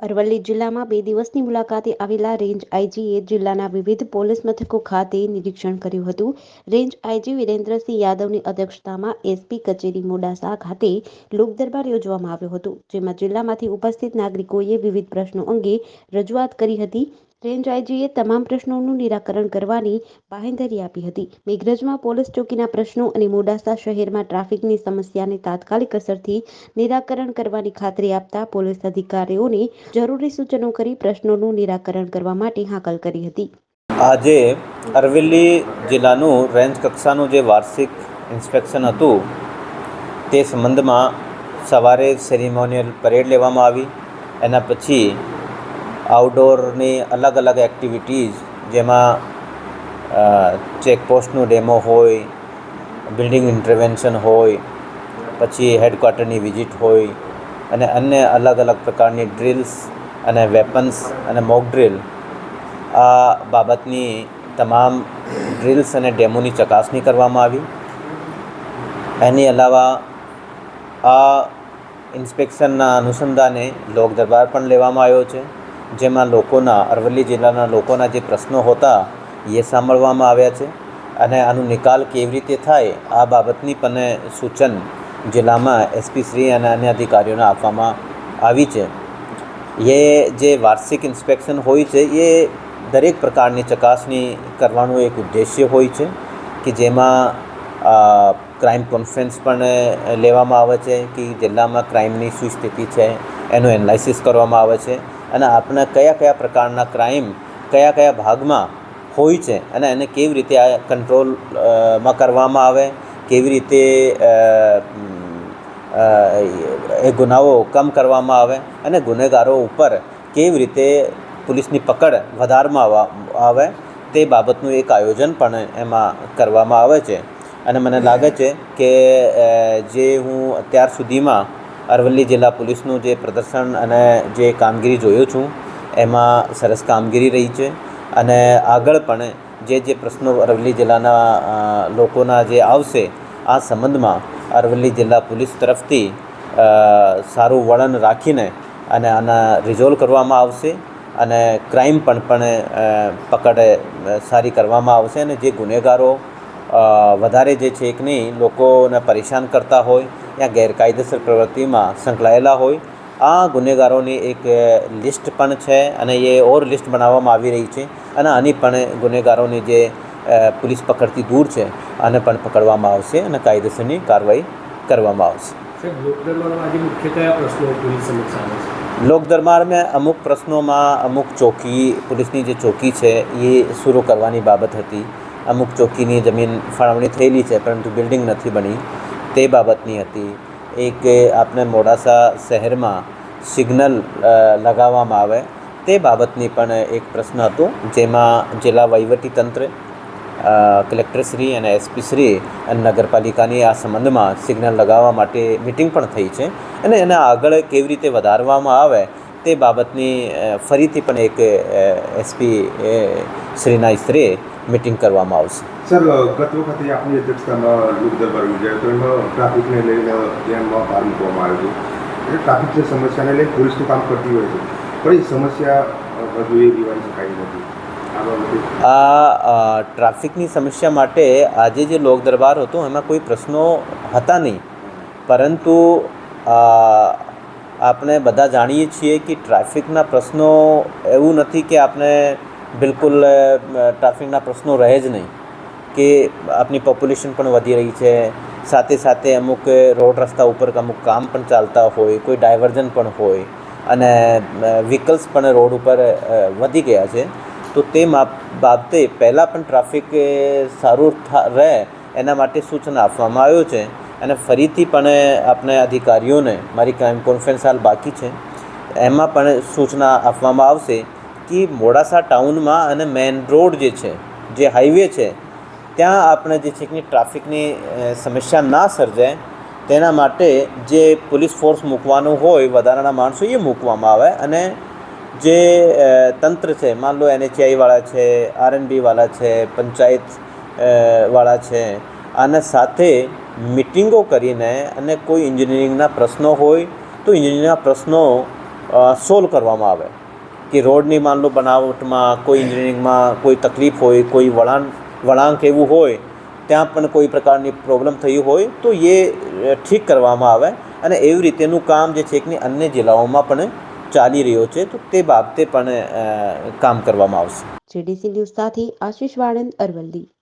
અરવલ્લી જિલ્લામાં 2 દિવસની મુલાકાતે આવેલા રેન્જ આઈજીએ જિલ્લાના વિવિધ પોલીસ મથકો ખાતે નિરીક્ષણ કર્યું હતું. રેન્જ આઈજી વિરેન્દ્રસિંહ યાદવની અધ્યક્ષતામાં એસપી કચેરી મોડાસા ખાતે લોકદરબાર યોજવામાં આવ્યો હતો, જેમાં જિલ્લામાંથી ઉપસ્થિત નાગરિકોએ વિવિધ પ્રશ્નો અંગે રજૂઆત કરી હતી. રેન્જ આઈજીએ તમામ પ્રશ્નોનું નિરાકરણ કરવાની બાંહેધરી આપી હતી. મેઘરજમાં પોલીસ ચોકીના પ્રશ્નો અને મોડાસા શહેરમાં ટ્રાફિકની સમસ્યાને તાત્કાલિક અસરથી નિરાકરણ કરવાની ખાતરી આપતા પોલીસ અધિકારીઓને જરૂરી સૂચનો કરી પ્રશ્નોનું નિરાકરણ કરવા માટે હાકલ કરી હતી. આજે અરવલ્લી જિલ્લાનું રેન્જ કક્ષાનું જે વાર્ષિક ઇન્સ્પેક્શન હતું તે સંબંધમાં સવારે સેરેમોનિયલ પરેડ લેવામાં આવી. એના પછી આઉટડોરની અલગ અલગ એક્ટિવિટીઝ, જેમાં ચેકપોસ્ટનું ડેમો હોય, બિલ્ડિંગ ઇન્ટરવેન્શન હોય, પછી હેડક્વાર્ટરની વિઝિટ હોય અને અન્ય અલગ અલગ પ્રકારની ડ્રિલ્સ અને વેપન્સ અને મોક ડ્રિલ, આ બાબતની તમામ ડ્રિલ્સ અને ડેમોની ચકાસણી કરવામાં આવી. એની અલાવા આ ઇન્સ્પેક્શનના અનુસંધાને લોક દરબાર પણ લેવામાં આવ્યો છે, જેમાં અરવલ્લી જિલ્લાના લોકોના જે પ્રશ્નો હતા એ સાંભળવામાં આવ્યા છે અને આનો નિકાલ કેવી રીતે થાય આ બાબતની પણ સૂચન જિલ્લામાં એસપી શ્રી અને અન્ય અધિકારીઓને આપવામાં આવી છે. એ જે વાર્ષિક ઇન્સ્પેક્શન હોય છે એ દરેક પ્રકારની ચકાસણી કરવાનું એક ઉદ્દેશ્ય હોય છે કે જેમાં ક્રાઇમ કોન્ફરન્સ પણ લેવામાં આવે છે કે જિલ્લામાં ક્રાઇમની શું સ્થિતિ છે એનું એનાલિસિસ કરવામાં આવે છે અને આપણે કયા કયા પ્રકારના ક્રાઇમ કયા ભાગમાં હોય છે અને એને કેવી રીતે આ કંટ્રોલમાં કરવામાં આવે, કેવી રીતે એ ગુનાઓ કમ કરવામાં આવે અને ગુનેગારો ઉપર કેવી રીતે પોલીસની પકડ વધારવામાં આવે તે બાબતનું એક આયોજન પણ એમાં કરવામાં આવે છે. અને મને લાગે છે કે જે હું અત્યાર સુધીમાં અરવલ્લી જિલ્લા પોલીસનું જે પ્રદર્શન અને જે કામગીરી જોયો છું એમાં સરસ કામગીરી રહી છે અને આગળ પણ જે પ્રશ્નો અરવલ્લી જિલ્લાના લોકોના જે આવશે આ સંબંધમાં અરવલ્લી જિલ્લા પોલીસ તરફથી સારું વલણ રાખીને અને આના રિઝોલ્વ કરવામાં આવશે અને ક્રાઇમ પણ પકડ સારી કરવામાં આવશે અને જે ગુનેગારો વધારે જે છે કે નહીં લોકોને પરેશાન કરતા હોય યા ગેરકાયદેસર પ્રવૃત્તિમાં સંકળાયેલા હોય, આ ગુનેગારોની એક લિસ્ટ પણ છે અને એ ઓર લિસ્ટ બનાવવામાં આવી રહી છે અને આની પણ ગુનેગારોની જે પોલીસ પકડથી દૂર છે આને પણ પકડવામાં આવશે અને કાયદેસરની કાર્યવાહી કરવામાં આવશે. લોકદરબારમાં અમુક પ્રશ્નોમાં અમુક ચોકી, પોલીસની જે ચોકી છે એ શરૂ કરવાની બાબત હતી. અમુક ચોકીની જમીન ફાળવણી થયેલી છે પરંતુ બિલ્ડિંગ નથી બની તે બાબતની હતી. એક આપણે મોડાસા શહેરમાં સિગ્નલ લગાવવામાં આવે તે બાબતની પણ એક પ્રશ્ન હતો, જેમાં જિલ્લા વહીવટીતંત્ર, કલેક્ટરશ્રી અને એસપીશ્રી અને નગરપાલિકાની આ સંબંધમાં સિગ્નલ લગાવવા માટે મિટિંગ પણ થઈ છે અને એના આગળ કેવી રીતે વધારવામાં આવે તે બાબતની ફરીથી પણ એક એસપી શ્રીના સ્તરે મિટિંગ કરવામાં આવશે. સર, ગત વખતે આપની અધ્યક્ષતામાં લોકદરબાર યોજાયો તો એમાં ટ્રાફિકને લઈને ધ્યાનમાં ભાર મૂકવામાં આવ્યો હતો. ટ્રાફિકની સમસ્યાને લઈને પોલીસ તો કામ કરતી હોય છે પણ એ સમસ્યા હજુ એ નિવારી શકાય નથી. આ ટ્રાફિકની સમસ્યા માટે આજે જે લોકદરબાર હતો એમાં કોઈ પ્રશ્નો હતા નહીં, પરંતુ આપણે બધા જાણીએ છીએ કે ટ્રાફિકના પ્રશ્નો એવું નથી કે આપણે બિલકુલ ટ્રાફિકના પ્રશ્નો રહે જ નહીં, કે આપણી પોપ્યુલેશન પણ વધી રહી છે, સાથે સાથે અમુક રોડ રસ્તા ઉપર અમુક કામ પણ ચાલતા હોય, કોઈ ડાયવર્ઝન પણ હોય અને વ્હીકલ્સ પણ રોડ ઉપર વધી ગયા છે. તો તે બાબતે પહેલાં પણ ટ્રાફિક સારું રહે એના માટે સૂચના આપવામાં આવ્યો છે અને ફરીથી પણ આપણે અધિકારીઓને, મારી ક્રાઇમ કોન્ફરન્સ હાલ બાકી છે એમાં પણ સૂચના આપવામાં આવશે કે મોડાસા ટાઉનમાં અને મેઇન રોડ જે છે, જે હાઈવે છે, ત્યાં આપણે જે છે કે ટ્રાફિકની સમસ્યા ના સર્જાય તેના માટે જે પોલીસ ફોર્સ મૂકવાનું હોય, વધારાના માણસો એ મૂકવામાં આવે અને જે તંત્ર છે, માન લો NHAI છે, RNB વાળા છે, પંચાયત વાળા છે, આના સાથે મિટિંગો કરીને અને કોઈ એન્જિનિયરિંગના પ્રશ્નો હોય તો એન્જિનિયરિંગના પ્રશ્નો સોલ્વ કરવામાં આવે કે રોડની માન લો બનાવટમાં કોઈ એન્જિનિયરિંગમાં કોઈ તકલીફ હોય, કોઈ વળાંક એવું હોય, ત્યાં પણ કોઈ પ્રકારની પ્રોબ્લેમ થઈ હોય તો એ ઠીક કરવામાં આવે અને એવી રીતેનું કામ જે છે કે અન્ય જિલ્લાઓમાં પણ ચાલી રહ્યો છે, તો તે બાબતે પણ કામ કરવામાં આવશે. જેડીસી ન્યૂઝ સાથે આશીષ વાળંદ, અરવલ્લી.